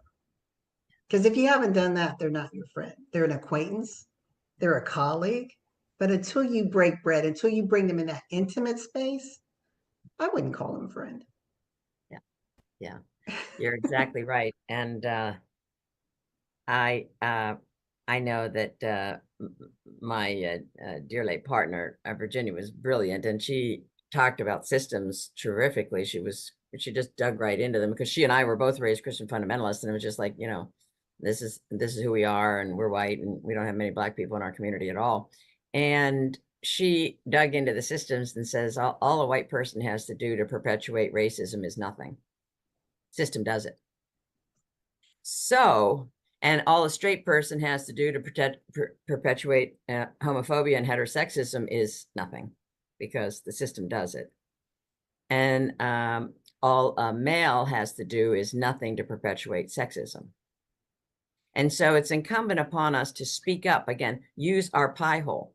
Because if you haven't done that, they're not your friend. They're an acquaintance. They're a colleague. But until you break bread, until you bring them in that intimate space, I wouldn't call them a friend. Yeah. Yeah. You're exactly right. And I know that my dear late partner, Virginia, was brilliant, and she talked about systems terrifically. She just dug right into them, because she and I were both raised Christian fundamentalists, and it was just like, this is who we are, and we're white, and we don't have many Black people in our community at all. And she dug into the systems and says all a white person has to do to perpetuate racism is nothing. System does it. So, and all a straight person has to do to perpetuate homophobia and heterosexism is nothing, because the system does it. And all a male has to do is nothing to perpetuate sexism. And so it's incumbent upon us to speak up, again, use our pie hole,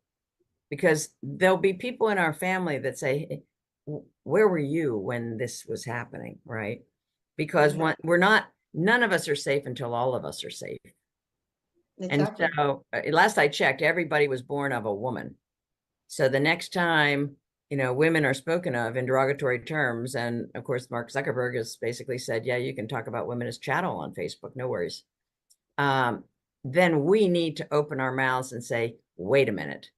because there'll be people in our family that say, hey, where were you when this was happening, right? Because none of us are safe until all of us are safe. Exactly. And so last I checked, everybody was born of a woman. So the next time, women are spoken of in derogatory terms, and of course, Mark Zuckerberg has basically said, yeah, you can talk about women as chattel on Facebook, no worries. Then we need to open our mouths and say, wait a minute,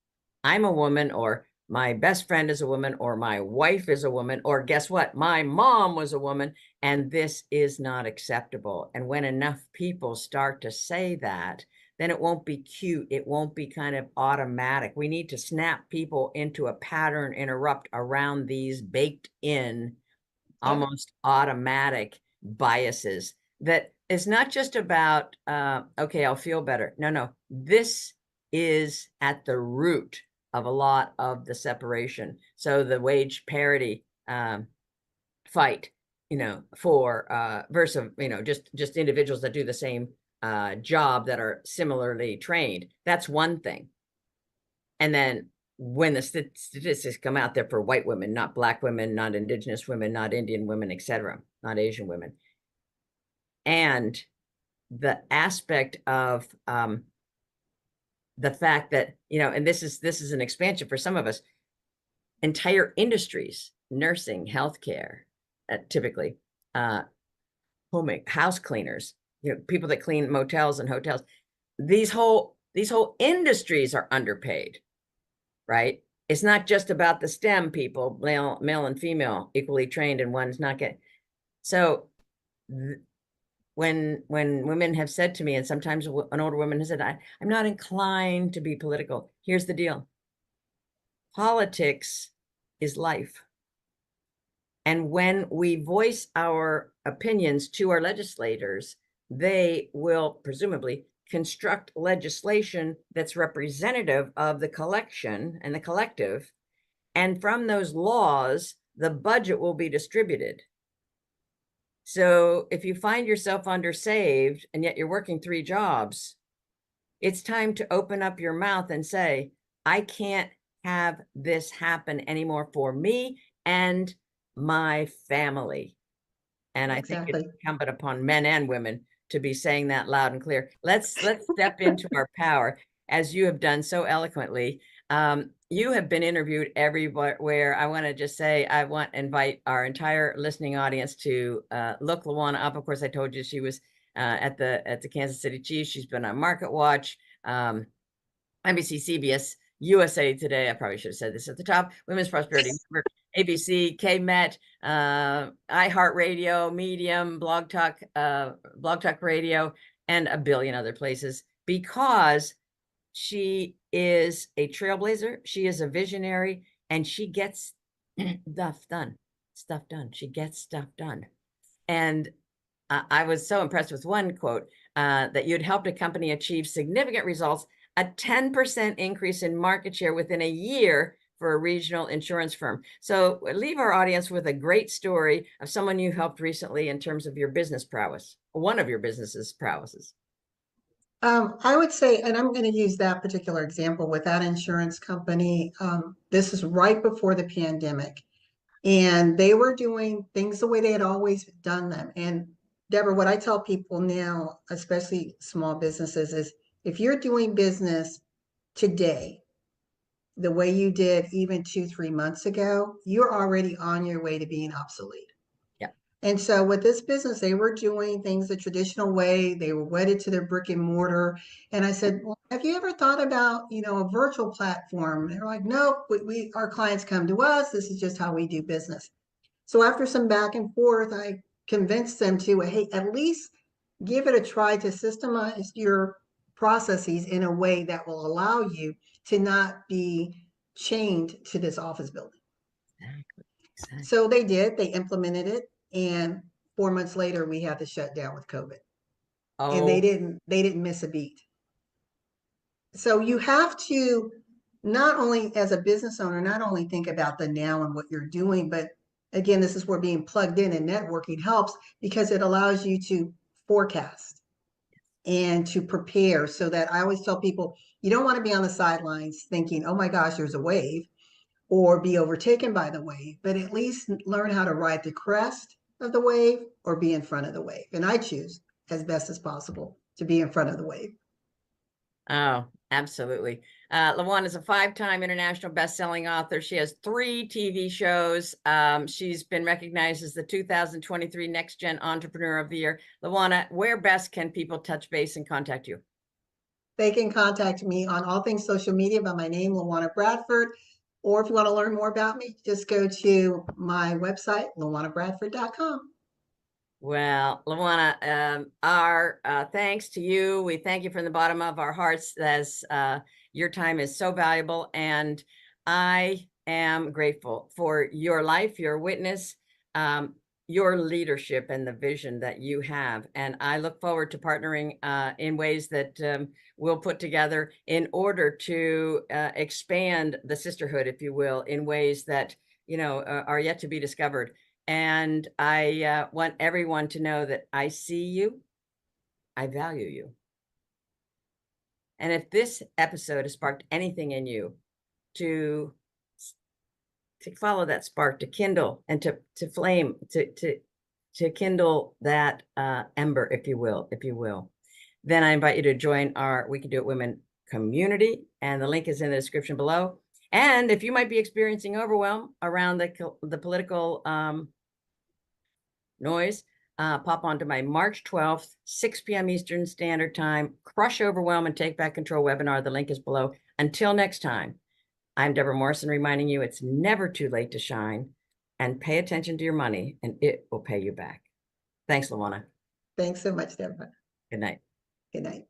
I'm a woman, or my best friend is a woman, or my wife is a woman, or guess what? My mom was a woman, and this is not acceptable. And when enough people start to say that, then it won't be cute. It won't be kind of automatic. We need to snap people into a pattern interrupt around these baked in, almost automatic biases that is not just about, okay, I'll feel better. No, this is at the root of a lot of the separation. So the wage parity fight, for versus, just individuals that do the same job that are similarly trained. That's one thing. And then when the statistics come out there for white women, not Black women, not Indigenous women, not Indian women, etc., not Asian women, and the aspect of the fact that, and this is an expansion for some of us, entire industries, nursing, healthcare, typically, house cleaners, people that clean motels and hotels, these whole industries are underpaid, right? It's not just about the STEM people, male and female, equally trained, and one's not getting. So when women have said to me, and sometimes an older woman has said, I'm not inclined to be political. Here's the deal. Politics is life. And when we voice our opinions to our legislators, they will presumably construct legislation that's representative of the collection and the collective. And from those laws, the budget will be distributed. So if you find yourself undersaved and yet you're working 3 jobs, it's time to open up your mouth and say, I can't have this happen anymore for me and my family. And I think it's incumbent upon men and women to be saying that loud and clear. Let's step into our power, as you have done so eloquently. You have been interviewed everywhere. I want to just say, I want to invite our entire listening audience to look LaWanna up. Of course, I told you she was at the Kansas City Chiefs. She's been on Market Watch, NBC, CBS, USA Today. I probably should have said this at the top. Women's Prosperity Network, ABC, KMET, iHeartRadio, Medium, Blog Talk Radio, and a billion other places, because she is a trailblazer. She is a visionary, and she gets stuff done. She gets stuff done. And I was so impressed with one quote, that you'd helped a company achieve significant results, a 10% increase in market share within a year for a regional insurance firm. So leave our audience with a great story of someone you helped recently in terms of your business prowess, one of your business's prowesses. I would say, and I'm going to use that particular example with that insurance company. This is right before the pandemic, and they were doing things the way they had always done them. And Debra, what I tell people now, especially small businesses, is if you're doing business today the way you did even 2-3 months ago, you're already on your way to being obsolete. And so with this business, they were doing things the traditional way. They were wedded to their brick and mortar. And I said, well, have you ever thought about, a virtual platform? And they're like, nope, our clients come to us. This is just how we do business. So after some back and forth, I convinced them to, hey, at least give it a try to systemize your processes in a way that will allow you to not be chained to this office building. Exactly. So they did. They implemented it. And 4 months later, we had to shut down with COVID. Oh. And they didn't miss a beat. So you have to, not only as a business owner, not only think about the now and what you're doing, but again, this is where being plugged in and networking helps, because it allows you to forecast and to prepare. So that I always tell people, you don't want to be on the sidelines thinking, oh my gosh, there's a wave, or be overtaken by the wave, but at least learn how to ride the crest of the wave or be in front of the wave. And I choose as best as possible to be in front of the wave. Oh, absolutely. LaWanna is a 5-time international best-selling author. She has 3 TV shows. She's been recognized as the 2023 Next Gen Entrepreneur of the Year. LaWanna, where best can people touch base and contact you? They can contact me on all things social media by my name, LaWanna Bradford. Or if you want to learn more about me, just go to my website, LaWannaBradford.com. Well, LaWanna, our thanks to you. We thank you from the bottom of our hearts, as your time is so valuable. And I am grateful for your life, your witness, your leadership, and the vision that you have. And I look forward to partnering in ways that we'll put together in order to expand the sisterhood, if you will, in ways that, you know, are yet to be discovered. And I want everyone to know that I see you, I value you. And if this episode has sparked anything in you to follow that spark, to kindle and to flame, to kindle that ember, if you will, then I invite you to join our We Can Do It Women community. And the link is in the description below. And if you might be experiencing overwhelm around the political noise, pop onto my March 12th, 6 p.m. Eastern Standard Time, Crush Overwhelm and Take Back Control webinar. The link is below. Until next time, I'm Debra Morrison, reminding you it's never too late to shine, and pay attention to your money and it will pay you back. Thanks, LaWanna. Thanks so much, Deborah. Good night. Good night.